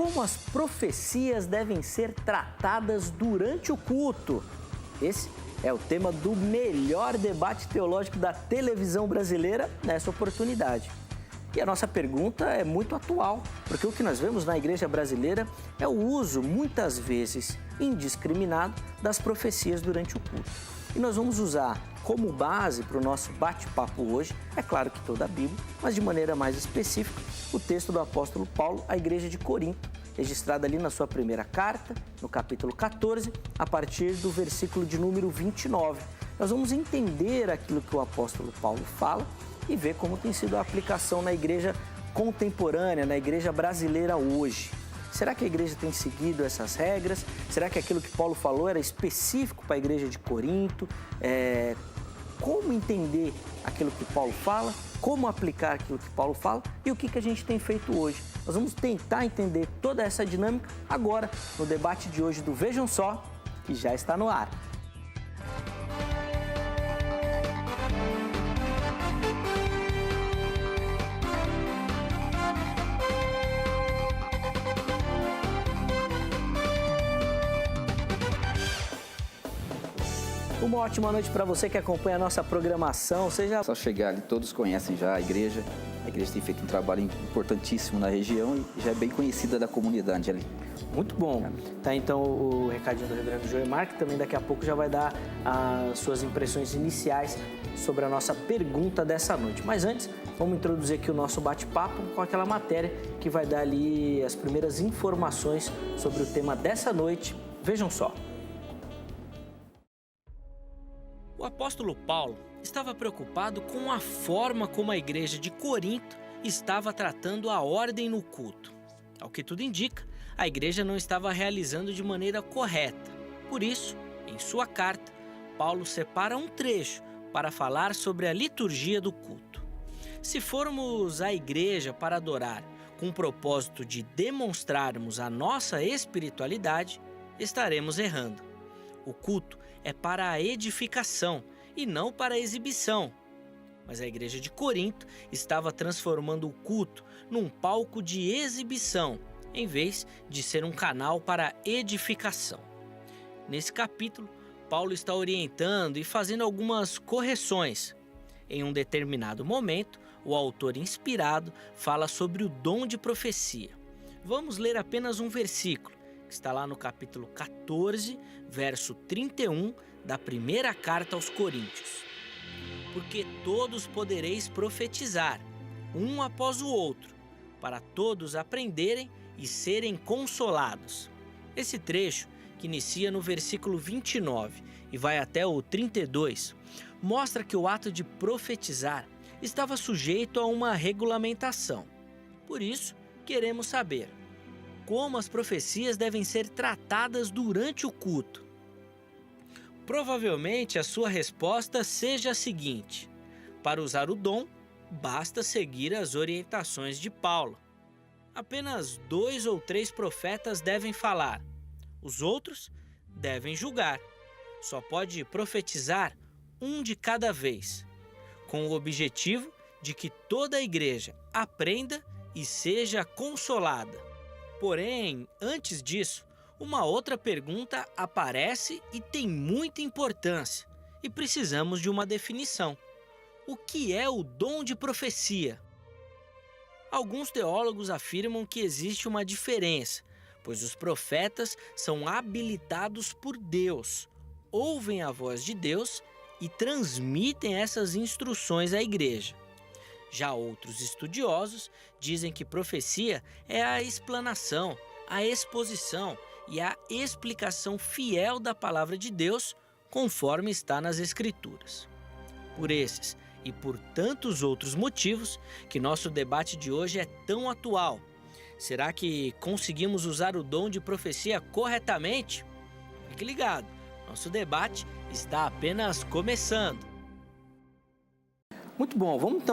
como as profecias devem ser tratadas durante o culto. Esse é o tema do melhor debate teológico da televisão brasileira nessa oportunidade. E a nossa pergunta é muito atual, porque o que nós vemos na igreja brasileira é o uso, muitas vezes indiscriminado, das profecias durante o culto. E nós vamos usar como base para o nosso bate-papo hoje, é claro que toda a Bíblia, mas de maneira mais específica, o texto do apóstolo Paulo à igreja de Corinto, registrada ali na sua primeira carta, no capítulo 14, a partir do versículo de número 29. Nós vamos entender aquilo que o apóstolo Paulo fala e ver como tem sido a aplicação na igreja contemporânea, na igreja brasileira hoje. Será que a igreja tem seguido essas regras? Será que aquilo que Paulo falou era específico para a igreja de Corinto? Como entender aquilo que Paulo fala? Como aplicar aquilo que Paulo fala? E o que a gente tem feito hoje? Nós vamos tentar entender toda essa dinâmica agora, no debate de hoje do Vejam Só, que já está no ar. Uma ótima noite para você que acompanha a nossa programação. Só chegar ali, todos conhecem já a igreja. A igreja tem feito um trabalho importantíssimo na região e já é bem conhecida da comunidade ali. Muito bom. Tá, então o recadinho do reverendo Joemar, que também daqui a pouco já vai dar as suas impressões iniciais sobre a nossa pergunta dessa noite. Mas antes, vamos introduzir aqui o nosso bate-papo com aquela matéria que vai dar ali as primeiras informações sobre o tema dessa noite. Vejam só. O apóstolo Paulo estava preocupado com a forma como a igreja de Corinto estava tratando a ordem no culto. Ao que tudo indica, a igreja não estava realizando de maneira correta. Por isso, em sua carta, Paulo separa um trecho para falar sobre a liturgia do culto. Se formos à igreja para adorar com o propósito de demonstrarmos a nossa espiritualidade, estaremos errando. O culto é para a edificação e não para a exibição. Mas a igreja de Corinto estava transformando o culto num palco de exibição, em vez de ser um canal para edificação. Nesse capítulo, Paulo está orientando e fazendo algumas correções. Em um determinado momento, o autor inspirado fala sobre o dom de profecia. Vamos ler apenas um versículo, que está lá no capítulo 14, verso 31 da primeira carta aos Coríntios. Porque todos podereis profetizar, um após o outro, para todos aprenderem e serem consolados. Esse trecho, que inicia no versículo 29 e vai até o 32, mostra que o ato de profetizar estava sujeito a uma regulamentação. Por isso, queremos saber como as profecias devem ser tratadas durante o culto. Provavelmente a sua resposta seja a seguinte: para usar o dom, basta seguir as orientações de Paulo. Apenas 2 ou 3 profetas devem falar, os outros devem julgar. Só pode profetizar um de cada vez, com o objetivo de que toda a igreja aprenda e seja consolada. Porém, antes disso, uma outra pergunta aparece e tem muita importância, e precisamos de uma definição. O que é o dom de profecia? Alguns teólogos afirmam que existe uma diferença, pois os profetas são habilitados por Deus, ouvem a voz de Deus e transmitem essas instruções à igreja. Já outros estudiosos dizem que profecia é a explanação, a exposição e a explicação fiel da palavra de Deus, conforme está nas Escrituras. Por esses e por tantos outros motivos que nosso debate de hoje é tão atual. Será que conseguimos usar o dom de profecia corretamente? Fique ligado, nosso debate está apenas começando. Muito bom, vamos então